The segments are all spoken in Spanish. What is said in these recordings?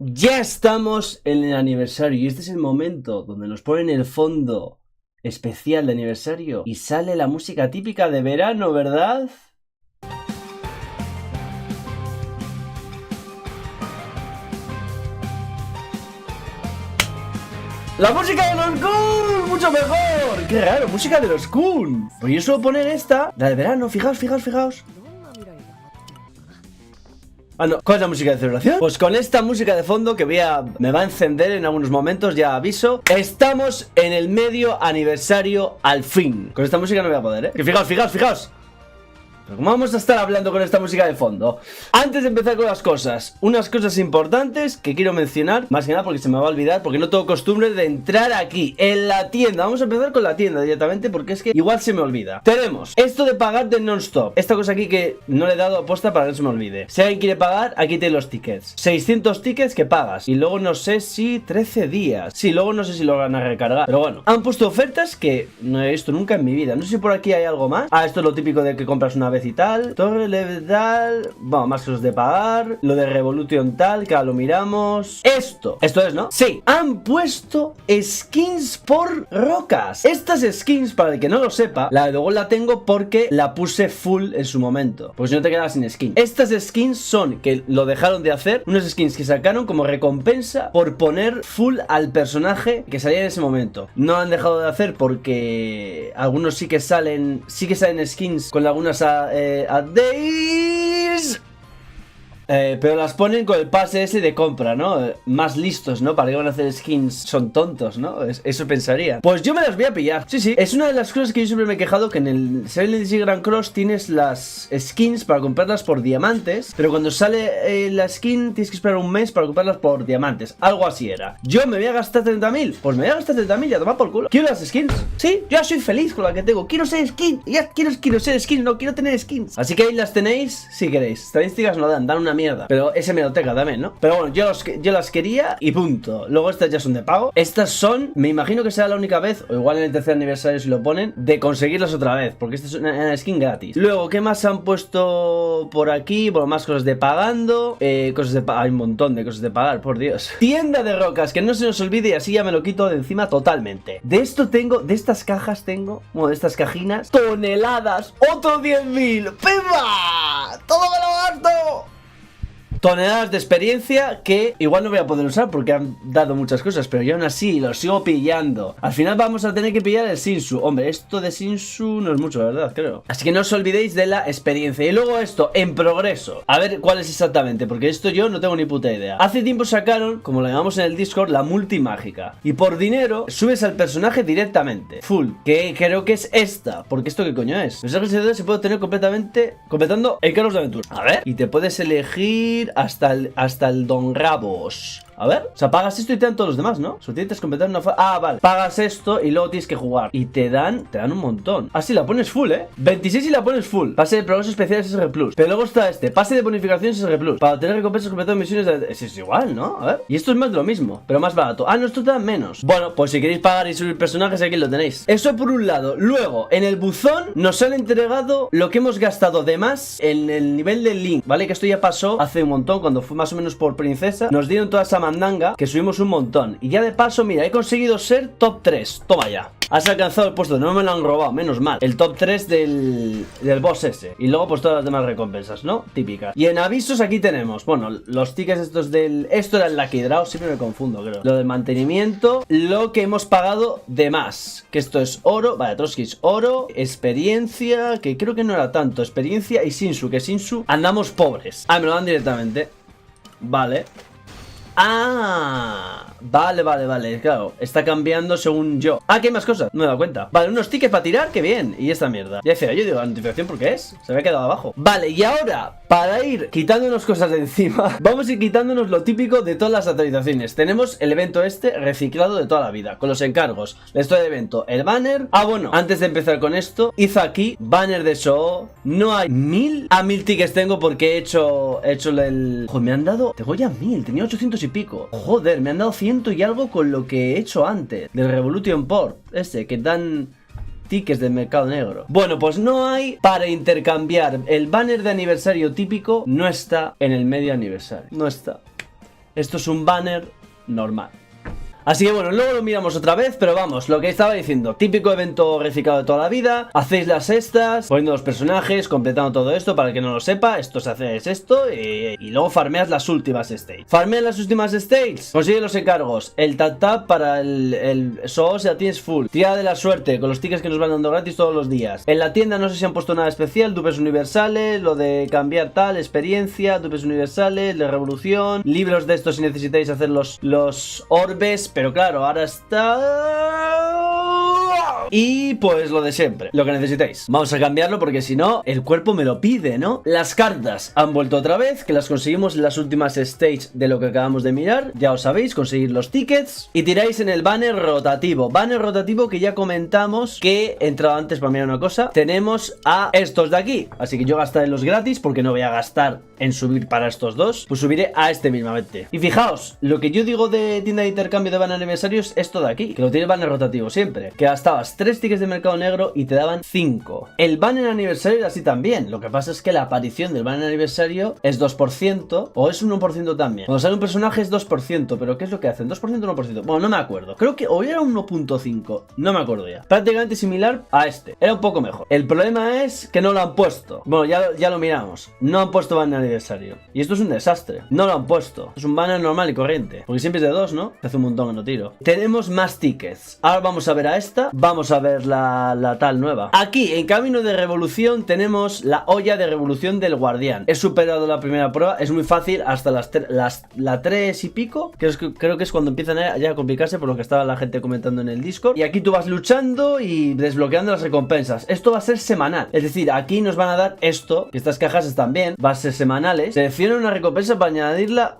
Ya estamos en el aniversario y este es el momento donde nos ponen el fondo especial de aniversario y sale la música típica de verano, ¿verdad? ¡La música de los Kun! ¡Mucho mejor! ¡Qué raro! ¡Música de los Kun! Pues yo suelo poner esta, la de verano, fijaos. Ah, no, ¿cuál es la música de celebración? Pues con esta música de fondo que me va a encender en algunos momentos, ya aviso. Estamos en el medio aniversario al fin. Con esta música no voy a poder, ¿eh? Que fijaos. ¿Pero cómo vamos a estar hablando con esta música de fondo? Antes de empezar con las cosas, unas cosas importantes que quiero mencionar, más que nada porque se me va a olvidar, porque no tengo costumbre de entrar aquí, en la tienda. Vamos a empezar con la tienda directamente, porque es que igual se me olvida. Tenemos esto de pagar de non-stop. Esta cosa aquí que no le he dado aposta para que no se me olvide. Si alguien quiere pagar, aquí tiene los tickets. 600 tickets que pagas. Y luego no sé si 13 días. Sí, luego no sé si lo van a recargar. Pero bueno, han puesto ofertas que no he visto nunca en mi vida. No sé si por aquí hay algo más. Ah, esto es lo típico de que compras una vez y tal, torre tal, bueno, más cosas de pagar, lo de Revolution tal, que ahora lo miramos. Esto es, ¿no? Sí, han puesto skins por rocas. Estas skins, para el que no lo sepa, la de Dogol la tengo porque la puse full en su momento, pues si no te quedabas sin skin. Estas skins son, que lo dejaron de hacer, unos skins que sacaron como recompensa por poner full al personaje que salía en ese momento. No han dejado de hacer porque algunos sí que salen skins con algunas updates, pero las ponen con el pase ese de compra, ¿no? Más listos, ¿no? ¿Para qué van a hacer skins? Son tontos, ¿no? Eso pensaría. Pues yo me las voy a pillar. Sí. Es una de las cosas que yo siempre me he quejado, que en el Silent Hill Grand Cross tienes las skins para comprarlas por diamantes, pero cuando sale la skin tienes que esperar un mes para comprarlas por diamantes. Algo así era. Yo me voy a gastar 30.000. Pues me voy a gastar 30.000 y a tomar por culo. Quiero las skins. Sí, yo ya soy feliz con la que tengo. Quiero ser skin. Ya quiero ser skin. No quiero tener skins. Así que ahí las tenéis si queréis. Estadísticas no dan una mierda, pero es hemeroteca también, ¿no? Pero bueno, yo las quería y punto. Luego estas ya son de pago. Estas son, me imagino que será la única vez, o igual en el tercer aniversario si lo ponen, de conseguirlas otra vez, porque esta es una skin gratis. Luego, ¿qué más han puesto por aquí? Bueno, más cosas de pagando, cosas de pagar, hay un montón de cosas de pagar, por Dios. Tienda de rocas, que no se nos olvide, y así ya me lo quito de encima totalmente. De estas cajas tengo, bueno, de estas cajinas, toneladas, otro 10.000. ¡Pimba! ¡Todo me lo gasto! Toneladas de experiencia que igual no voy a poder usar porque han dado muchas cosas, pero yo aún así los sigo pillando. Al final vamos a tener que pillar el Shinsu. Hombre, esto de Shinsu no es mucho, ¿verdad? Creo. Así que no os olvidéis de la experiencia. Y luego esto, en progreso. A ver cuál es exactamente, porque esto yo no tengo ni puta idea. Hace tiempo sacaron, como lo llamamos en el Discord, la multimágica. Y por dinero subes al personaje directamente. Full. Que creo que es esta. Porque esto qué coño es. Los personajes se puede tener completando el Carlos de Aventura. A ver. Y te puedes elegir hasta el Don Rabos. A ver, o sea, pagas esto y te dan todos los demás, ¿no? Solo tienes que completar una fase. Ah, vale. Pagas esto y luego tienes que jugar. Y te dan un montón. Ah, sí, la pones full, 26 y la pones full. Pase de progreso especial SR Plus. Pero luego está pase de bonificación SR Plus. Para obtener recompensas completando misiones es igual, ¿no? A ver. Y esto es más de lo mismo, pero más barato. Ah, no, esto te da menos. Bueno, pues si queréis pagar y subir personajes, aquí lo tenéis. Eso por un lado. Luego, en el buzón nos han entregado lo que hemos gastado de más en el nivel del Link, ¿vale? Que esto ya pasó hace un montón, cuando fue más o menos por princesa. Nos dieron toda esa mandanga que subimos un montón. Y ya de paso, mira, he conseguido ser top 3. Toma ya. Has alcanzado el puesto, no me lo han robado, menos mal. El top 3 del boss ese. Y luego pues todas las demás recompensas, ¿no? Típicas. Y en avisos aquí tenemos, bueno, los tickets estos esto era el Lucky Draw, siempre me confundo, creo. Lo del mantenimiento, lo que hemos pagado de más. Que esto es oro, vale, Troskis, oro, experiencia, que creo que no era tanto. Experiencia y Shinsu, que Shinsu andamos pobres. Ah, me lo dan directamente. Vale. Ah, vale, claro, está cambiando según yo. Ah, que hay más cosas, no me he dado cuenta. Vale, unos tickets para tirar, qué bien. Y esta mierda. Ya decía, yo digo, ¿la notificación por qué es? Se me ha quedado abajo. Vale, y ahora, para ir quitándonos cosas de encima, vamos a ir quitándonos lo típico de todas las actualizaciones. Tenemos el evento reciclado de toda la vida, con los encargos, la historia de evento, el banner. Ah, bueno, antes de empezar con esto, hizo aquí, banner de show. No hay 1000. Ah, 1000 tickets tengo porque he hecho el... Joder, me han dado... Tengo ya 1000, tenía 800 y pico. Joder, me han dado 100 y algo con lo que he hecho antes del Revolution Port, que dan tickets del mercado negro. Bueno, pues no hay para intercambiar. El banner de aniversario típico no está en el medio aniversario. No está. Esto es un banner normal. Así que bueno, luego lo miramos otra vez, pero vamos, lo que estaba diciendo, típico evento reciclado de toda la vida, hacéis las estas, poniendo los personajes, completando todo esto, para el que no lo sepa, esto se hace es esto, y luego farmeas las últimas stages. Farmeas las últimas stages, consigue los encargos, el tap para el SOS ya tienes full, tirada de la suerte, con los tickets que nos van dando gratis todos los días. En la tienda no sé si han puesto nada especial, dupes universales, lo de cambiar tal, experiencia, dupes universales, de revolución, libros de estos si necesitáis hacer los orbes. Pero claro, ahora está... Y pues lo de siempre, lo que necesitéis. Vamos a cambiarlo porque si no, el cuerpo me lo pide, ¿no? Las cartas han vuelto otra vez, que las conseguimos en las últimas stages de lo que acabamos de mirar. Ya os sabéis, conseguir los tickets. Y tiráis en el banner rotativo. Banner rotativo que ya comentamos que he entrado antes para mirar una cosa. Tenemos a estos de aquí. Así que yo gastaré los gratis porque no voy a gastar en subir para estos dos. Pues subiré a este mismamente. Y fijaos, lo que yo digo de tienda de intercambio de banner aniversario es esto de aquí, que lo tiene el banner rotativo siempre. Que gastabas 3 tickets de mercado negro y te daban 5. El banner aniversario era así también. Lo que pasa es que la aparición del banner aniversario es 2% o es un 1% también. Cuando sale un personaje es 2%, pero ¿qué es lo que hacen? ¿2% o 1%? Bueno, no me acuerdo. Creo que o era 1.5, no me acuerdo ya. Prácticamente similar a este. Era un poco mejor. El problema es que no lo han puesto. Bueno, ya lo miramos. No han puesto banner aniversario. Y esto es un desastre. No lo han puesto. Es un banner normal y corriente. Porque siempre es de 2, ¿no? Hace un montón que no tiro. Tenemos más tickets. Ahora vamos a ver a esta. Vamos a ver la tal nueva. Aquí, en camino de revolución, tenemos la olla de revolución del guardián. He superado la primera prueba. Es muy fácil hasta la 3 y pico. Creo que es cuando empiezan ya a complicarse, por lo que estaba la gente comentando en el Discord. Y aquí tú vas luchando y desbloqueando las recompensas. Esto va a ser semanal. Es decir, aquí nos van a dar esto, que estas cajas están bien, va a ser semanales. Selecciona una recompensa para añadirla.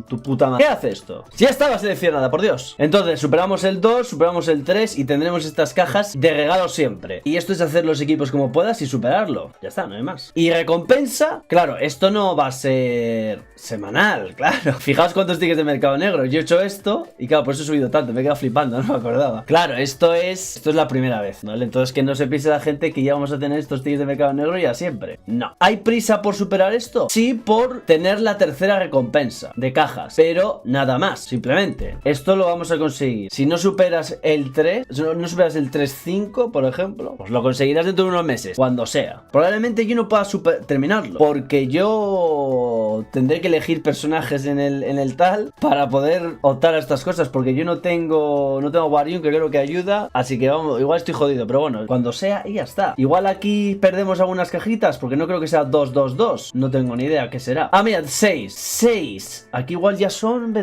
Tu puta madre. ¿Qué hace esto? Si ya estaba seleccionada, por Dios. Entonces, superamos el 2, superamos el 3 y tendremos estas cajas de regalo siempre. Y esto es hacer los equipos como puedas y superarlo. Ya está, no hay más. Y recompensa, claro, esto no va a ser semanal, claro. Fijaos cuántos tickets de mercado negro. Yo he hecho esto y claro, por eso he subido tanto. Me he quedado flipando, no me acordaba. Claro, esto es la primera vez, ¿vale? Entonces que no se piense la gente que ya vamos a tener estos tickets de mercado negro ya siempre. No. ¿Hay prisa por superar esto? Sí, por tener la tercera recompensa de cajas, pero nada más, simplemente esto lo vamos a conseguir. Si no superas el 3, no superas el 3.5, por ejemplo, pues lo conseguirás dentro de unos meses, cuando sea. Probablemente yo no pueda terminarlo, porque yo tendré que elegir personajes en el tal para poder optar a estas cosas, porque yo no tengo Guardian, que creo que ayuda, así que vamos, igual estoy jodido, pero bueno, cuando sea y ya está. Igual aquí perdemos algunas cajitas, porque no creo que sea 2-2-2, no tengo ni idea qué será. Ah, mira, 6. Aquí igual ya son,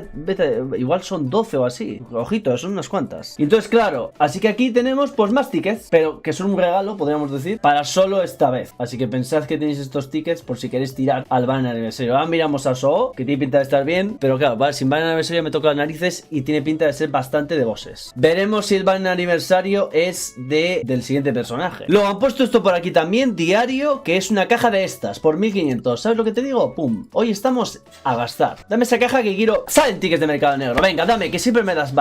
igual son 12 o así. Ojito, son unas cuantas. Y entonces, claro, así que aquí tenemos pues más tickets, pero que son un regalo, podríamos decir, para solo esta vez. Así que pensad que tenéis estos tickets por si queréis tirar al banner aniversario. Ahora miramos a Soo, que tiene pinta de estar bien, pero claro, vale, sin banner aniversario me toca las narices y tiene pinta de ser bastante de bosses. Veremos si el banner aniversario es del siguiente personaje. Luego han puesto esto por aquí también, diario, que es una caja de estas, por 1500. ¿Sabes lo que te digo? Pum. Hoy estamos a gastar. Dame esa caja que quiero. Salen tickets de mercado negro. Venga, dame, que siempre me das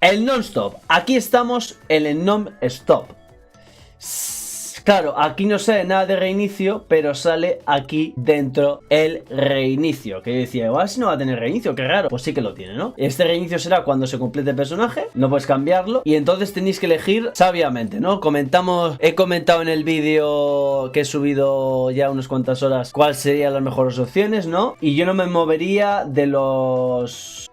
el non-stop. Aquí estamos en el non-stop. Claro, aquí no sale nada de reinicio, pero sale aquí dentro el reinicio. Que yo decía, igual si no va a tener reinicio, qué raro. Pues sí que lo tiene, ¿no? Este reinicio será cuando se complete el personaje, no puedes cambiarlo. Y entonces tenéis que elegir sabiamente, ¿no? He comentado en el vídeo que he subido ya unas cuantas horas cuáles serían las mejores opciones, ¿no? Y yo no me movería de los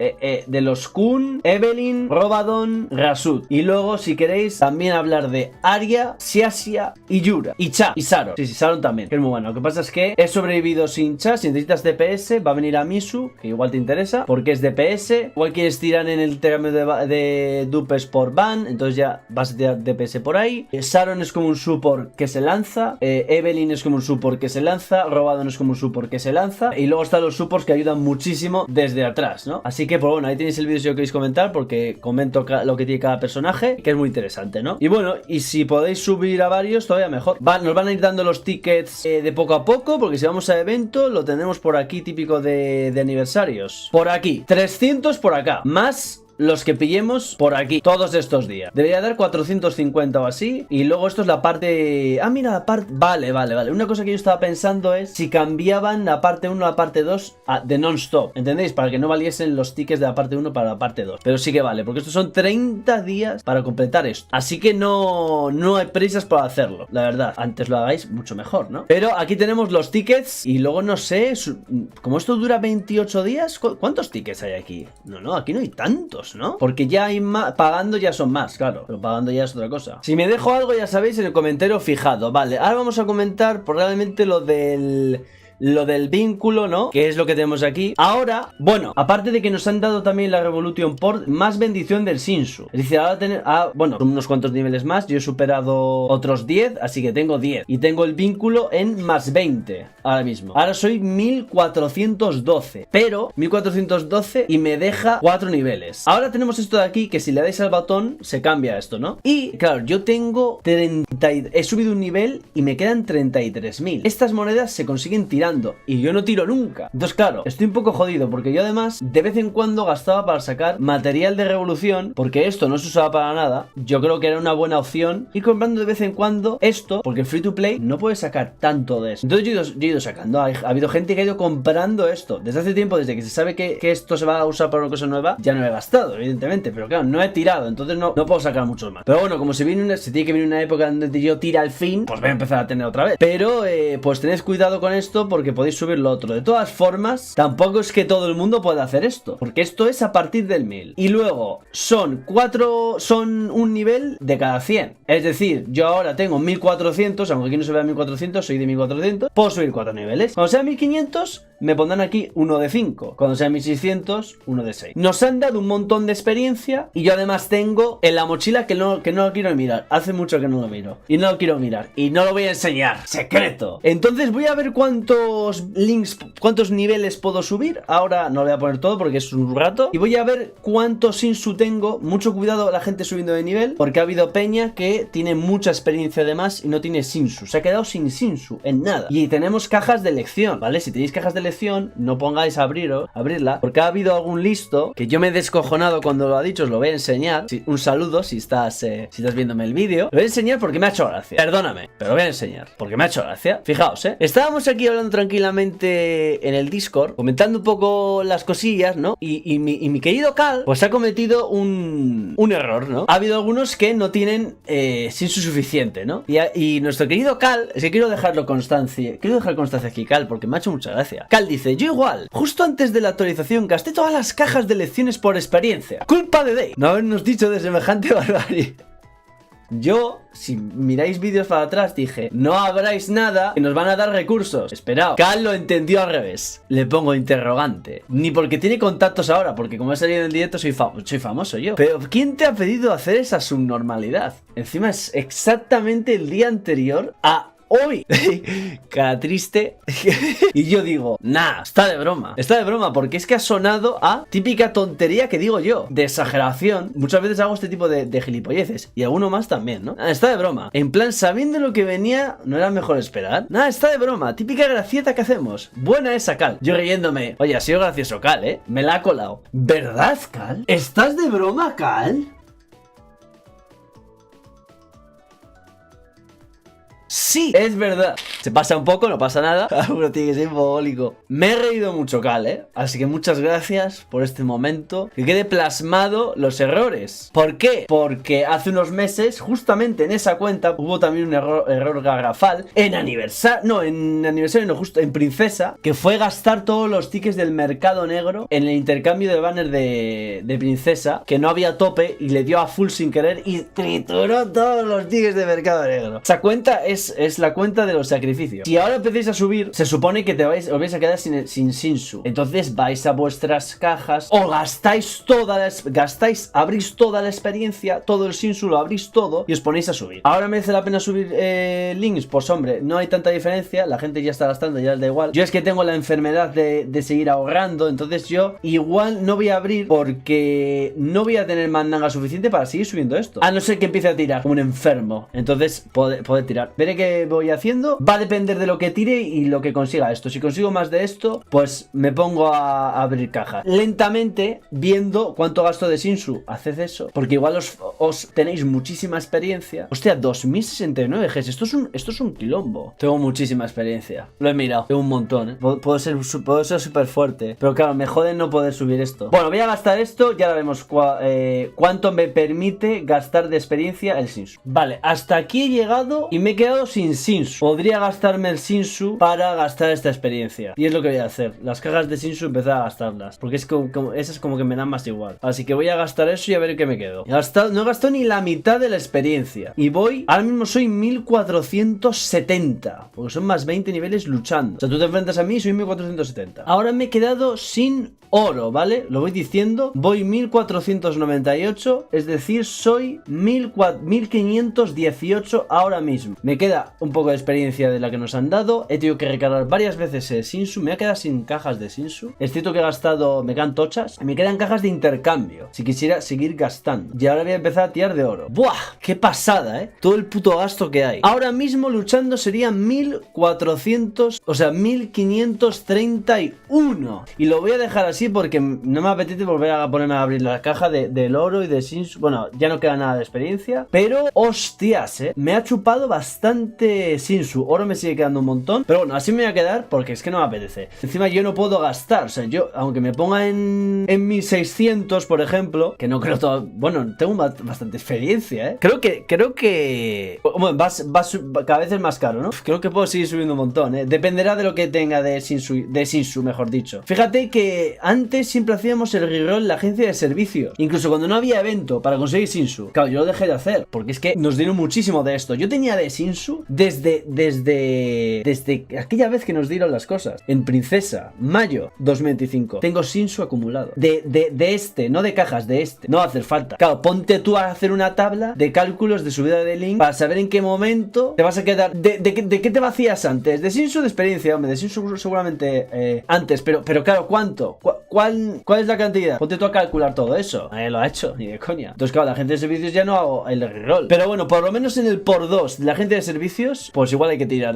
Kun, Evelyn, Robadon, Rasud. Y luego, si queréis, también hablar de Arya, Siasia y Yura, y Cha, y Saro. Sí, Saro también, que es muy bueno. Lo que pasa es que he sobrevivido sin Cha. Si necesitas DPS, va a venir a Misu, que igual te interesa, porque es DPS. Igual quieres tirar en el intercambio de dupes por ban, entonces ya vas a tirar DPS por ahí. Sharon es como un support que se lanza. Evelyn es como un support que se lanza. Robadon es como un support que se lanza. Y luego están los supports que ayudan muchísimo desde atrás, ¿no? Así que, pues bueno, ahí tenéis el vídeo si lo queréis comentar, porque comento lo que tiene cada personaje, que es muy interesante, ¿no? Y bueno, y si podéis subir a varios, todavía mejor. Nos van a ir dando los tickets de poco a poco, porque si vamos a evento lo tendremos por aquí, típico de aniversarios. Por aquí, 300 por acá, más los que pillemos por aquí todos estos días. Debería dar 450 o así. Y luego esto es la parte... Ah, mira, la parte... Vale. Una cosa que yo estaba pensando es si cambiaban la parte 1 a la parte 2 de non-stop. ¿Entendéis? Para que no valiesen los tickets de la parte 1 para la parte 2. Pero sí que vale, porque estos son 30 días para completar esto. Así que no hay prisas para hacerlo, la verdad. Antes lo hagáis, mucho mejor, ¿no? Pero aquí tenemos los tickets y luego no sé, como esto dura 28 días, ¿cuántos tickets hay aquí? No, aquí no hay tantos, ¿no? Porque ya hay más, pagando ya son más, claro, pero pagando ya es otra cosa. Si me dejo algo ya sabéis en el comentario fijado. Vale, ahora vamos a comentar probablemente lo del vínculo, ¿no? Que es lo que tenemos aquí. Ahora, bueno, aparte de que nos han dado también la Revolution Port, más bendición del Shinsu. Es decir, ahora bueno, unos cuantos niveles más. Yo he superado otros 10, así que tengo 10. Y tengo el vínculo en más 20 ahora mismo. Ahora soy 1412. Pero 1412 y me deja 4 niveles. Ahora tenemos esto de aquí, que si le dais al botón, se cambia esto, ¿no? Y, claro, yo tengo 30... He subido un nivel y me quedan 33.000. Estas monedas se consiguen tirando y yo no tiro nunca. Entonces, claro, estoy un poco jodido porque yo además de vez en cuando gastaba para sacar material de revolución, porque esto no se usaba para nada. Yo creo que era una buena opción ir comprando de vez en cuando esto, porque el free to play no puede sacar tanto de esto. Entonces yo he ido sacando. Ha habido gente que ha ido comprando esto desde hace tiempo, desde que se sabe que esto se va a usar para una cosa nueva. Ya no he gastado, evidentemente, pero claro, no he tirado, entonces no puedo sacar muchos más. Pero bueno, como se tiene que venir una época donde yo tira al fin, pues voy a empezar a tener otra vez. Pero pues tened cuidado con esto, porque podéis subir lo otro. De todas formas, tampoco es que todo el mundo pueda hacer esto, porque esto es a partir del 1000. Y luego son un nivel de cada 100. Es decir, yo ahora tengo 1400, aunque aquí no se vea 1400, soy de 1400. Puedo subir 4 niveles. Cuando sea 1500, me pondrán aquí uno de 5. Cuando sea 1600, uno de 6. Nos han dado un montón de experiencia. Y yo además tengo en la mochila que no lo quiero mirar. Hace mucho que no lo miro. Y no lo quiero mirar. Y no lo voy a enseñar. Secreto. Entonces voy a ver cuántos niveles puedo subir. Ahora no lo voy a poner todo porque es un rato. Y voy a ver cuántos Shinsu tengo. Mucho cuidado la gente subiendo de nivel, porque ha habido peña que tiene mucha experiencia además y no tiene Shinsu. Se ha quedado sin Shinsu en nada. Y tenemos cajas de elección, ¿vale? Si tenéis cajas de elección, no pongáis a abrirla, porque ha habido algún listo que yo me he descojonado cuando lo ha dicho. Os lo voy a enseñar. Un saludo si estás viéndome el vídeo. Lo voy a enseñar porque me ha hecho gracia. Perdóname, pero lo voy a enseñar porque me ha hecho gracia. Fijaos, estábamos aquí hablando tranquilamente en el Discord, comentando un poco las cosillas, ¿no? Y mi querido Cal, pues ha cometido un error, ¿no? Ha habido algunos que no tienen Shinsu suficiente, ¿no? Y nuestro querido Cal, es que quiero dejar constancia aquí, Cal, porque me ha hecho mucha gracia. Cal dice: yo igual, justo antes de la actualización gasté todas las cajas de lecciones por experiencia. Culpa de Dave no habernos dicho de semejante barbarie. Yo, si miráis vídeos para atrás, dije: no abráis nada, que nos van a dar recursos. Esperaos. Cal lo entendió al revés. Le pongo interrogante. Ni porque tiene contactos ahora, porque como he salido en el directo soy famoso yo. Pero ¿quién te ha pedido hacer esa subnormalidad? Encima es exactamente el día anterior a hoy. Cara triste. Y yo digo: nah, está de broma. Está de broma, porque es que ha sonado a típica tontería que digo yo, de exageración. Muchas veces hago este tipo de gilipolleces, y alguno más también, ¿no? Está de broma. En plan, sabiendo lo que venía, ¿no era mejor esperar? Nada, está de broma. Típica gracieta que hacemos. Buena esa, Cal. Yo riéndome: oye, ha sido gracioso, Cal, me la ha colado. ¿Verdad, Cal? ¿Estás de broma, Cal? Sí, es verdad. Se pasa un poco, no pasa nada. Uno tiene que ser mogólico. Me he reído mucho, Cal, Así que muchas gracias por este momento. Que quede plasmado los errores. ¿Por qué? Porque hace unos meses, justamente en esa cuenta, hubo también un error garrafal. En aniversario, justo en Princesa, que fue gastar todos los tickets del mercado negro en el intercambio de banner de Princesa, que no había tope, y le dio a full sin querer y trituró todos los tickets de mercado negro. Esa cuenta es la cuenta de los sacrificios. Si ahora empecéis a subir, se supone que os vais a quedar sin Shinsu. Entonces vais a vuestras cajas, o abrís toda la experiencia, todo el Shinsu lo abrís todo y os ponéis a subir. Ahora merece la pena subir links. Pues hombre, no hay tanta diferencia. La gente ya está gastando, ya les da igual. Yo es que tengo la enfermedad de seguir ahorrando. Entonces yo igual no voy a abrir, porque no voy a tener mandanga suficiente para seguir subiendo esto, a no ser que empiece a tirar como un enfermo. Entonces poder tirar. Veré veré qué voy haciendo. Va a depender de lo que tire y lo que consiga esto. Si consigo más de esto, pues me pongo a abrir cajas. Lentamente, viendo cuánto gasto de Shinsu. Haced eso, porque igual os tenéis muchísima experiencia. Hostia, 2069 Gs. Esto es un quilombo. Tengo muchísima experiencia. Lo he mirado. Tengo un montón, ¿eh? Puedo ser súper fuerte. Pero claro, me jode no poder subir esto. Bueno, voy a gastar esto. Ya veremos cuánto me permite gastar de experiencia el Shinsu. Vale, hasta aquí he llegado y me he quedado sin Shinsu. Podría gastarme el Shinsu para gastar esta experiencia. Y es lo que voy a hacer. Las cajas de Shinsu empezar a gastarlas. Porque es como esas como que me dan más igual. Así que voy a gastar eso y a ver qué me quedo. No he gastado ni la mitad de la experiencia. Y voy, ahora mismo soy 1470. Porque son más 20 niveles luchando. O sea, tú te enfrentas a mí y soy 1470. Ahora me he quedado sin oro, ¿vale? Lo voy diciendo. Voy 1498. Es decir, soy 1518 ahora mismo. Me queda un poco de experiencia de la que nos han dado. He tenido que recargar varias veces el Shinsu. Me voy a quedar sin cajas de Shinsu. Es cierto que he gastado, me quedan tochas. Me quedan cajas de intercambio. Si quisiera seguir gastando. Y ahora voy a empezar a tirar de oro. ¡Buah! ¡Qué pasada, eh! Todo el puto gasto que hay. Ahora mismo luchando serían 1400, o sea, 1531. Y lo voy a dejar así porque no me apetece volver a ponerme a abrir la caja del oro y de Shinsu. Bueno, ya no queda nada de experiencia. Pero, hostias, me ha chupado bastante Shinsu. Oro me sigue quedando un montón. Pero bueno, así me voy a quedar porque es que no me apetece. Encima yo no puedo gastar. O sea, yo, aunque me ponga en 1600, por ejemplo, que no creo todo. Bueno, tengo bastante experiencia, ¿eh? Creo que bueno, cada vez es más caro, ¿no? Creo que puedo seguir subiendo un montón, ¿eh? Dependerá de lo que tenga de Shinsu, mejor dicho. Fíjate que antes siempre hacíamos el reroll en la agencia de servicio. Incluso cuando no había evento para conseguir Shinsu. Claro, yo lo dejé de hacer, porque es que nos dieron muchísimo de esto. Yo tenía de Shinsu desde aquella vez que nos dieron las cosas. En Princesa, mayo 2025. Tengo Shinsu acumulado. De este, no de cajas, de este. No va a hacer falta. Claro, ponte tú a hacer una tabla de cálculos de subida de Link para saber en qué momento te vas a quedar. ¿De qué te vacías antes? De Shinsu de experiencia, hombre. De Shinsu seguramente antes. Pero claro, ¿cuánto? ¿Cuál es la cantidad? Ponte tú a calcular todo eso. Nadie lo ha hecho, ni de coña. Entonces, claro, la gente de servicios ya no hago el reroll. Pero bueno, por lo menos en el por 2 de la gente de servicios, pues igual hay que tirar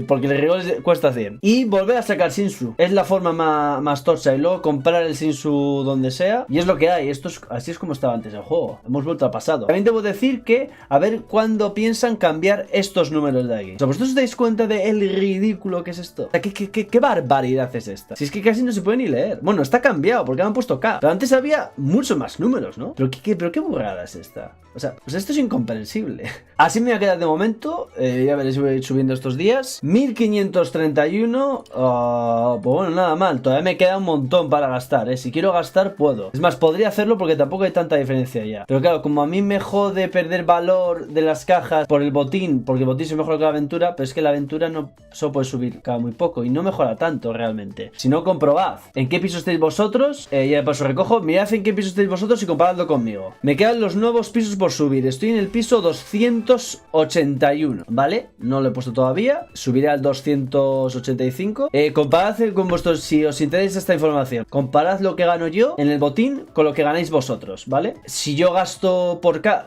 porque el reroll cuesta 100. Y volver a sacar Shinsu. Es la forma más tocha. Y luego comprar el Shinsu donde sea. Y es lo que hay. Así es como estaba antes el juego. Hemos vuelto al pasado. También debo decir que a ver cuándo piensan cambiar estos números de aquí. O sea, ¿vosotros os dais cuenta de el ridículo que es esto? O sea, ¿qué barbaridad es esta? Si es que casi no se puede ni leer. Bueno, está cambiado porque me han puesto K. Pero antes había muchos más números, ¿no? Pero qué burrada es esta. O sea, pues esto es incomprensible. Así me voy a quedar de momento. Ya veréis, voy a ir subiendo estos días. 1531. Pues bueno, nada mal. Todavía me queda un montón para gastar, ¿eh? Si quiero gastar, puedo. Es más, podría hacerlo porque tampoco hay tanta diferencia ya. Pero claro, como a mí me jode perder valor de las cajas por el botín, porque el botín se mejora que la aventura, pero es que la aventura no solo puede subir cada muy poco y no mejora tanto realmente. Si no, comprobad en qué piso estáis vosotros. Ya de paso recojo. Mirad en qué piso estáis vosotros y comparadlo conmigo. Me quedan los nuevos pisos por subir. Estoy en el piso 281, ¿vale? No lo he puesto todavía. Subiré al 285. Comparad con vosotros, si os interesa esta información. Comparad lo que gano yo en el botín con lo que ganáis vosotros, ¿vale? Si yo gasto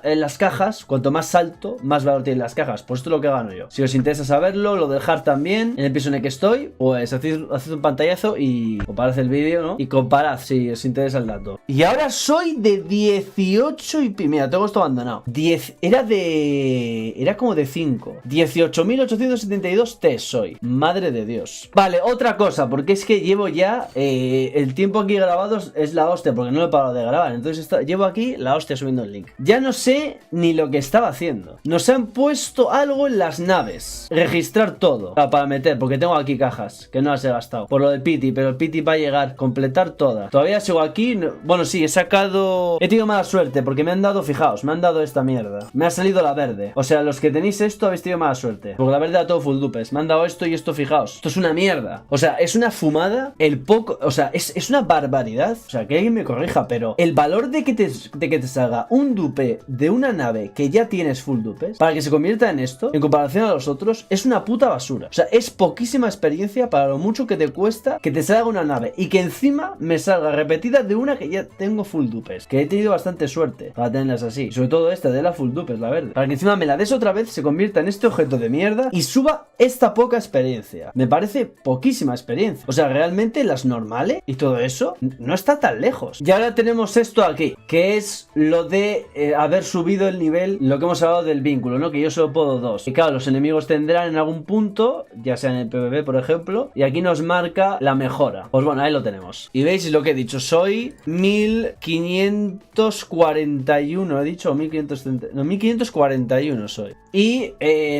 en las cajas, cuanto más salto, más valor tienen las cajas. Pues esto es lo que gano yo. Si os interesa saberlo, lo dejar también en el piso en el que estoy, pues haced un pantallazo y comparad el vídeo, ¿no? Y comparad si os interesa el dato. Y ahora soy de 18 y... Mira, tengo esto abandonado. 10... Era como de 5. 18.872 T soy. Madre de Dios. Vale, otra cosa, porque es que llevo ya... el tiempo aquí grabado es la hostia, porque no he parado de grabar. Entonces llevo aquí la hostia subiendo el link. Ya no sé ni lo que estaba haciendo. Nos han puesto algo en las naves. Registrar todo. Para meter, porque tengo aquí cajas que no las he gastado. Por lo del Pity, pero el Pity va a llegar. Completar todas. Todavía sigo aquí. Bueno, sí, he sacado... He tenido mala suerte, porque me han dado, fijaos, me han dado esta mierda. Me ha salido la verde. O sea, los que tenéis esto habéis tenido mala suerte. Porque la verde era todo full dupes. Me han dado esto y esto, fijaos. Esto es una mierda. O sea, es una fumada. O sea, es una barbaridad. O sea, que alguien me corrija, pero el valor de que te salga un dupe de una nave que ya tienes full dupes, para que se convierta en esto, en comparación a los otros, es una puta basura. O sea, es poquísima experiencia para lo mucho que te cuesta que te salga una nave. Y que encima encima me salga repetida de una que ya tengo full dupes. Que he tenido bastante suerte para tenerlas así. Sobre todo esta de la full dupes, la verde. Para que encima me la des otra vez, se convierta en este objeto de mierda y suba esta poca experiencia. Me parece poquísima experiencia. O sea, realmente las normales y todo eso no está tan lejos. Y ahora tenemos esto aquí, que es lo de haber subido el nivel, lo que hemos hablado del vínculo, ¿no? Que yo solo puedo 2. Y claro, los enemigos tendrán en algún punto, ya sea en el PvP, por ejemplo, y aquí nos marca la mejora. Pues bueno, ahí lo tenemos. Y veis lo que he dicho, soy 1541, he dicho, o 1530, no, 1541 soy. Y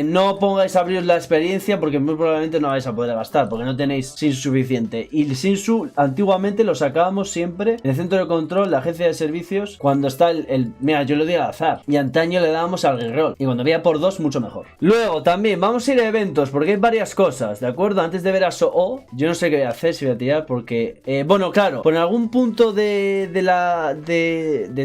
no pongáis a abrir la experiencia porque muy probablemente no vais a poder gastar, porque no tenéis Sinsu suficiente. Y el Sinsu antiguamente lo sacábamos siempre en el centro de control, la agencia de servicios, cuando está mira, yo lo di al azar. Y antaño le dábamos al reroll. Y cuando veía por 2, mucho mejor. Luego también vamos a ir a eventos, porque hay varias cosas, ¿de acuerdo? Antes de ver a So-Oh, yo no sé qué voy a hacer, si voy a tirar, porque bueno, claro, por algún punto de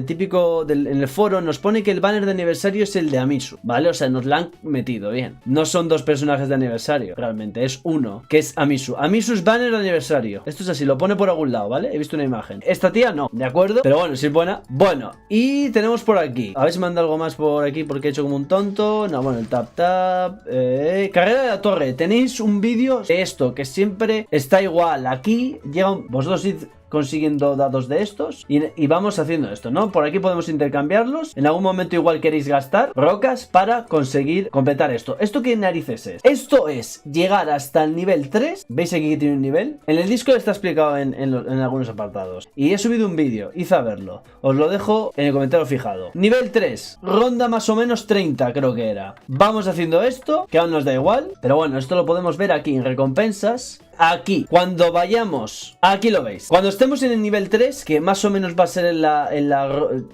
típico en el foro nos pone que el banner de aniversario es el de Amisu, ¿vale? O sea, nos la han metido bien. No son 2 personajes de aniversario, realmente, es uno, que es Amisu. Amisu es banner de aniversario. Esto es así, lo pone por algún lado, ¿vale? He visto una imagen. Esta tía no, ¿de acuerdo? Pero bueno, si es buena. Bueno, y tenemos por aquí. A ver si manda algo más por aquí porque he hecho como un tonto. No, bueno, el tap. Carrera de la torre. Tenéis un vídeo de esto que siempre está igual. Aquí llega vosotros id consiguiendo datos de estos y vamos haciendo esto, ¿no? Por aquí podemos intercambiarlos. En algún momento igual queréis gastar rocas para conseguir completar esto. ¿Esto qué narices es? Esto es llegar hasta el nivel 3. ¿Veis aquí que tiene un nivel? En el Discord está explicado en algunos apartados. Y he subido un vídeo, id a verlo. Os lo dejo en el comentario fijado. Nivel 3, ronda más o menos 30 creo que era. Vamos haciendo esto, que aún nos da igual. Pero bueno, esto lo podemos ver aquí en recompensas. Aquí, cuando vayamos, aquí lo veis. Cuando estemos en el nivel 3, que más o menos va a ser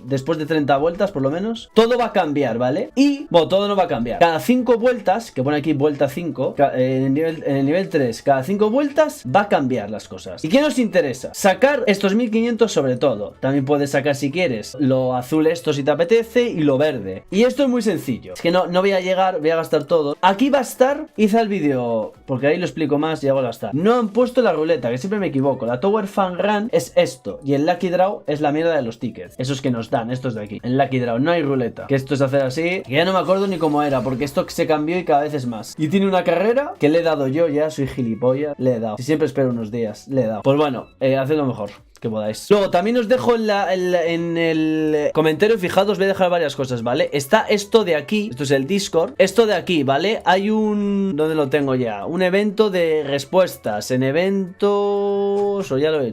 después de 30 vueltas por lo menos, todo va a cambiar, ¿vale? Y, bueno, todo no va a cambiar. Cada 5 vueltas, que pone aquí vuelta 5, en el nivel 3, cada 5 vueltas va a cambiar las cosas. ¿Y qué nos interesa? Sacar estos 1500 sobre todo. También puedes sacar si quieres lo azul esto si te apetece y lo verde. Y esto es muy sencillo. Es que no voy a llegar, voy a gastar todo. Aquí va a estar, hice el vídeo, porque ahí lo explico más y hago la gastar. No han puesto la ruleta, que siempre me equivoco. La Tower Fan Run es esto. Y el Lucky Draw es la mierda de los tickets. Esos que nos dan, estos de aquí. En Lucky Draw no hay ruleta. Que esto es hacer así. Que ya no me acuerdo ni cómo era, porque esto se cambió y cada vez es más. Y tiene una carrera que le he dado yo ya. Soy gilipollas. Le he dado. Si siempre espero unos días. Le he dado. Pues bueno, hacedlo mejor que podáis. Luego también os dejo en el comentario fijado, os voy a dejar varias cosas, ¿vale? Está esto de aquí, esto es el Discord. Esto de aquí, ¿vale? Hay ¿dónde lo tengo ya? Un evento de respuestas. En eventos... o ya lo he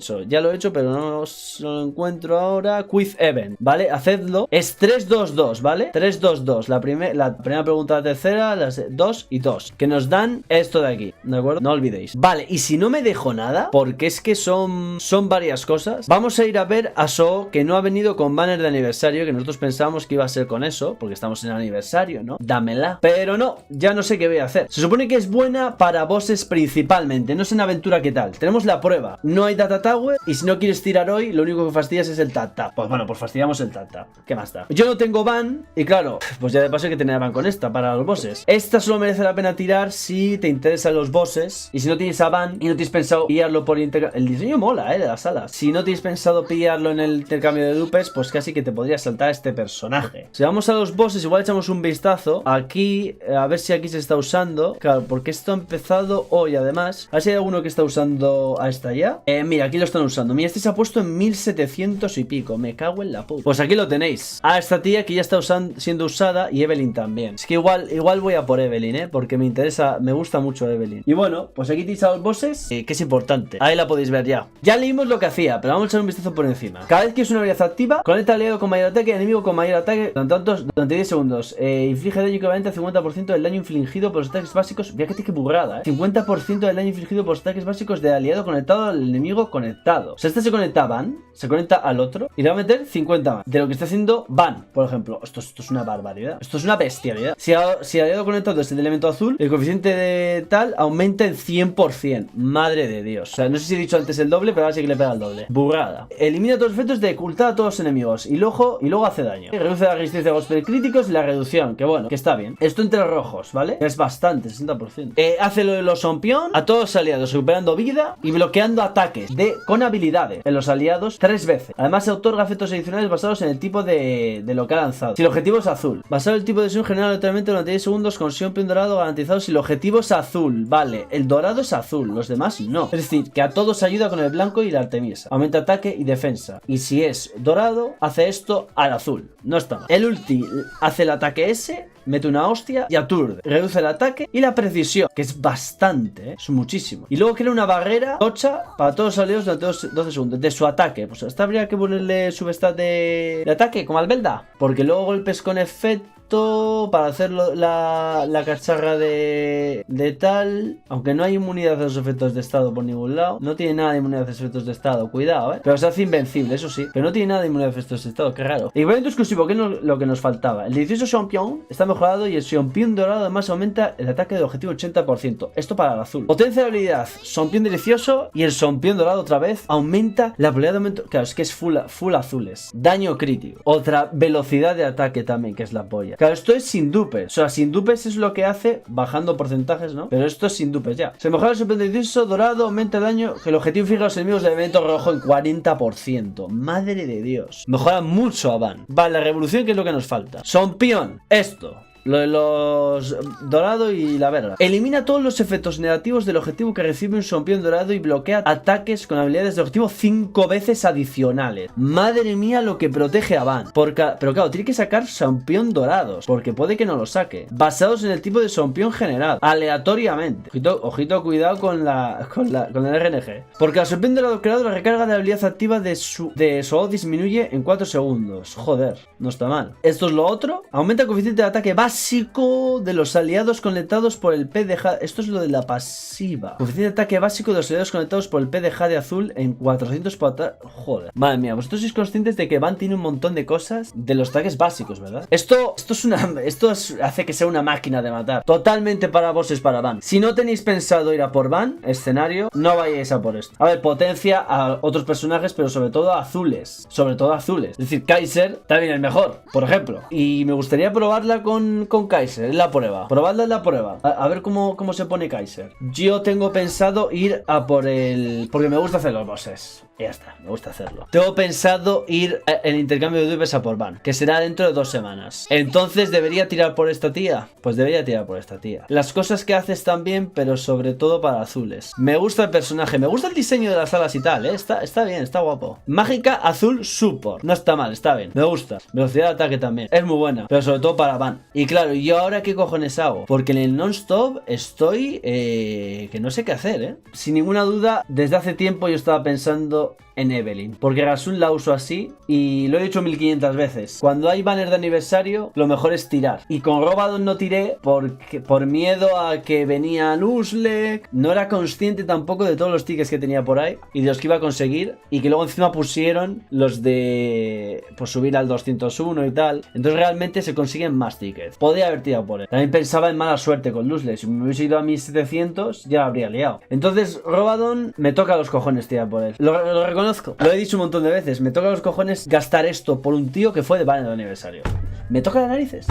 hecho, pero no lo encuentro ahora. Quiz Event, ¿vale? Hacedlo. Es 3-2-2, ¿vale? 3-2-2. La primera pregunta, la tercera, las 2 y 2. Que nos dan esto de aquí, ¿de acuerdo? No olvidéis. Vale, y si no me dejo nada, porque es que son varias cosas. Vamos a ir a ver a So, que no ha venido con banner de aniversario, que nosotros pensábamos que iba a ser con eso, porque estamos en aniversario, ¿no? Dámela. Pero no, ya no sé qué voy a hacer. Se supone que es buena para bosses principalmente, no sé en aventura qué tal. Tenemos la prueba, no hay Data Tower, y si no quieres tirar hoy, lo único que fastidias es el tap. Pues bueno, pues fastidiamos el tap. ¿Qué más da? Yo no tengo ban, y claro, pues ya de paso hay que tener ban con esta para los bosses. Esta solo merece la pena tirar si te interesan los bosses, y si no tienes a ban y no tienes pensado pillarlo por intercambio. El diseño mola, de las alas. Si no tienes pensado pillarlo en el intercambio de dupes, pues casi que te podría saltar este personaje. Si vamos a los bosses, igual echamos un vistazo. Aquí, a ver si aquí se está usando. Claro, porque esto ha empezado hoy además. A ver si hay alguno que está usando a esta ya. Mira, aquí lo están usando. Mira, este se ha puesto en 1700 y pico. Me cago en la puta. Pues aquí lo tenéis. A esta tía que ya está siendo usada y Evelyn también. Es que igual voy a por Evelyn, porque me interesa, me gusta mucho Evelyn. Y bueno, pues aquí tenéis a los bosses, que es importante. Ahí la podéis ver ya. Ya leímos lo que hacía, pero vamos a echar un vistazo por encima. Cada vez que es una habilidad activa, conecta aliado con mayor ataque y enemigo con mayor ataque durante 10 segundos. Inflige daño equivalente al 50% del daño infligido por los ataques básicos. Fíjate qué burrada, 50% del daño infligido por los ataques básicos de aliado conectado al enemigo conectado. O sea, este se conecta a Van, se conecta al otro y le va a meter 50 más de lo que está haciendo Van, por ejemplo. Esto es una barbaridad. Esto es una bestialidad. Si el aliado conectado es el elemento azul, el coeficiente de tal aumenta en 100%. Madre de Dios. O sea, no sé si he dicho antes el doble, pero ahora sí que le pega el doble. madre. Burrada. Elimina todos los efectos de ocultar a todos los enemigos. Y luego hace daño. Reduce la resistencia a golpes críticos y la reducción. Que bueno, que está bien. Esto entre rojos, ¿vale? Es bastante, 60%. Hace lo de los Sompion a todos los aliados, recuperando vida y bloqueando ataques con habilidades en los aliados 3 veces. Además se otorga efectos adicionales basados en el tipo de lo que ha lanzado. Si el objetivo es azul, basado en el tipo de sesión general aleatoriamente durante 10 segundos con Sompion dorado garantizado si el objetivo es azul. Vale, el dorado es azul, los demás no. Es decir, que a todos ayuda con el blanco y la Artemisa. Aumenta ataque y defensa. Y si es dorado, hace esto al azul. No está mal. El ulti hace el ataque ese, mete una hostia y aturde. Reduce el ataque y la precisión, que es bastante, es muchísimo. Y luego crea una barrera tocha para todos los aliados durante 12 segundos de su ataque. Pues hasta habría que ponerle substat de ataque, como al Belda. Porque luego golpes con efecto para hacer la cacharra de tal. Aunque no hay inmunidad a los efectos de estado por ningún lado. No tiene nada de inmunidad a los efectos de estado. Cuidado, pero se hace invencible, eso sí. Pero no tiene nada de inmunidad a efectos de estado. Qué raro. Equipamiento exclusivo, que es lo que nos faltaba. El 18 Champion está mejorado y el Champion dorado además aumenta el ataque de objetivo 80%. Esto para el azul. Potencia de habilidad. Champion delicioso y el Champion dorado otra vez aumenta la probabilidad de aumento. Claro, es que es full azules. Daño crítico. Otra velocidad de ataque también, que es la polla. Claro, esto es sin dupes. O sea, sin dupes es lo que hace bajando porcentajes, ¿no? Pero esto es sin dupes ya. Se mejora el Champion dorado, aumenta el daño. Que el objetivo fija a los enemigos del evento rojo en 40%. Madre de Dios. Mejora mucho a Van. Vale, la revolución, que es lo que nos falta. Champion. Esto. Lo de los dorado y la verga. Elimina todos los efectos negativos del objetivo que recibe un Champion dorado y bloquea ataques con habilidades de objetivo 5 veces adicionales. Madre mía lo que protege a Van. Pero claro, tiene que sacar Champion dorados, porque puede que no lo saque. Basados en el tipo de Champion general, aleatoriamente. Ojito, cuidado con el RNG. Porque al Champion dorado creado, la recarga de habilidad activa de su disminuye en 4 segundos. Joder, no está mal. Esto es lo otro. Aumenta el coeficiente de ataque básico de los aliados conectados por el PDJ. Esto es lo de la pasiva. Coeficiente de ataque básico de los aliados conectados por el PDJ de azul en 400 por... Joder. Madre mía, vosotros sois conscientes de que Van tiene un montón de cosas de los ataques básicos, ¿verdad? Esto hace que sea una máquina de matar. Totalmente para bosses para Van. Si no tenéis pensado ir a por Van, escenario, no vayáis a por esto. A ver, potencia a otros personajes, pero sobre todo a azules. Sobre todo a azules. Es decir, Kaiser también es mejor, por ejemplo. Y me gustaría probarla con Kaiser, es la prueba. Probadla en la prueba. A ver cómo se pone Kaiser. Yo tengo pensado ir a por el... Porque me gusta hacer los bosses. Ya está, me gusta hacerlo. Tengo pensado ir el intercambio de dupes a por Van, que será dentro de 2 semanas. Entonces, ¿debería tirar por esta tía? Pues debería tirar por esta tía. Las cosas que haces también, pero sobre todo para azules. Me gusta el personaje, me gusta el diseño de las alas y tal, ¿eh? Está bien, está guapo. Mágica azul support. No está mal, está bien. Me gusta. Velocidad de ataque también. Es muy buena, pero sobre todo para Van. Y claro, ¿yo ahora qué cojones hago? Porque en el non-stop estoy... que no sé qué hacer, ¿eh? Sin ninguna duda, desde hace tiempo yo estaba pensando en Evelynn, porque Rasun la uso así y lo he dicho 1500 veces. Cuando hay banner de aniversario, lo mejor es tirar. Y con Robadon no tiré por miedo a que venía Nuzlocke. No era consciente tampoco de todos los tickets que tenía por ahí y de los que iba a conseguir, y que luego encima pusieron los de pues subir al 201 y tal. Entonces realmente se consiguen más tickets. Podría haber tirado por él. También pensaba en mala suerte con Nuzlocke. Si me hubiese ido a 1700 ya la habría liado. Entonces Robadon me toca los cojones tirar por él. Lo reconozco. Lo he dicho un montón de veces. Me toca los cojones gastar esto por un tío que fue de banner de aniversario. Me toca las narices.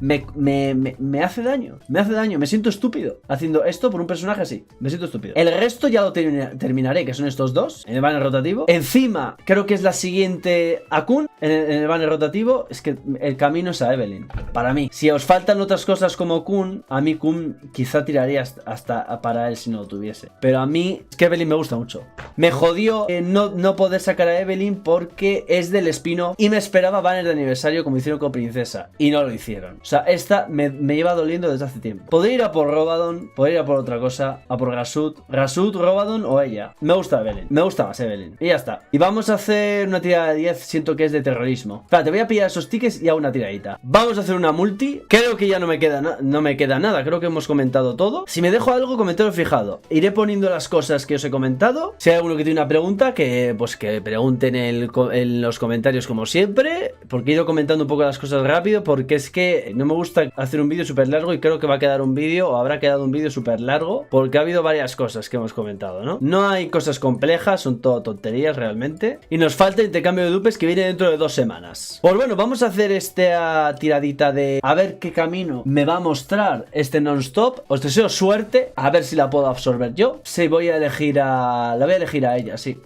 Me hace daño. Me hace daño. Me siento estúpido haciendo esto por un personaje así. Me siento estúpido. El resto ya lo terminaré, que son estos dos en el banner rotativo. Encima, creo que es la siguiente a Kun en el banner rotativo. Es que el camino es a Evelynn. Para mí. Si os faltan otras cosas como Kun, a mí Kun quizá tiraría hasta para él si no lo tuviese. Pero a mí es que Evelynn me gusta mucho. Me jodió no poder sacar a Evelynn porque es del spin-off y me esperaba banner de aniversario como hicieron con Princesa. Y no lo hicieron. O sea, esta me lleva doliendo desde hace tiempo. Podría ir a por Robadon, podría ir a por otra cosa, a por Rasut, Robadon o ella. Me gusta Evelynn, me gusta más Evelynn. Y ya está. Y vamos a hacer una tirada de 10, siento que es de terrorismo. Espera, te voy a pillar esos tickets y hago una tiradita. Vamos a hacer una multi. Creo que ya no me queda nada, creo que hemos comentado todo. Si me dejo algo, comentario fijado. Iré poniendo las cosas que os he comentado. Si hay alguno que tiene una pregunta, que pregunten en los comentarios como siempre, porque he ido comentando un poco las cosas rápido, porque es que No me gusta hacer un vídeo súper largo y creo que va a quedar un vídeo o habrá quedado un vídeo súper largo porque ha habido varias cosas que hemos comentado, ¿no? No hay cosas complejas, son todo tonterías realmente. Y nos falta el intercambio de dupes que viene dentro de 2 semanas. Pues bueno, vamos a hacer esta tiradita de a ver qué camino me va a mostrar este non-stop. Os deseo suerte, a ver si la puedo absorber yo. Sí, voy a elegir a... la voy a elegir a ella, sí.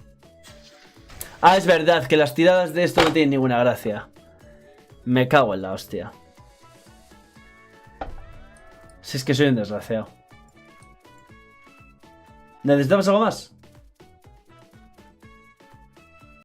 Ah, es verdad que las tiradas de esto no tienen ninguna gracia. Me cago en la hostia. Si es que soy un desgraciado. ¿Necesitamos algo más?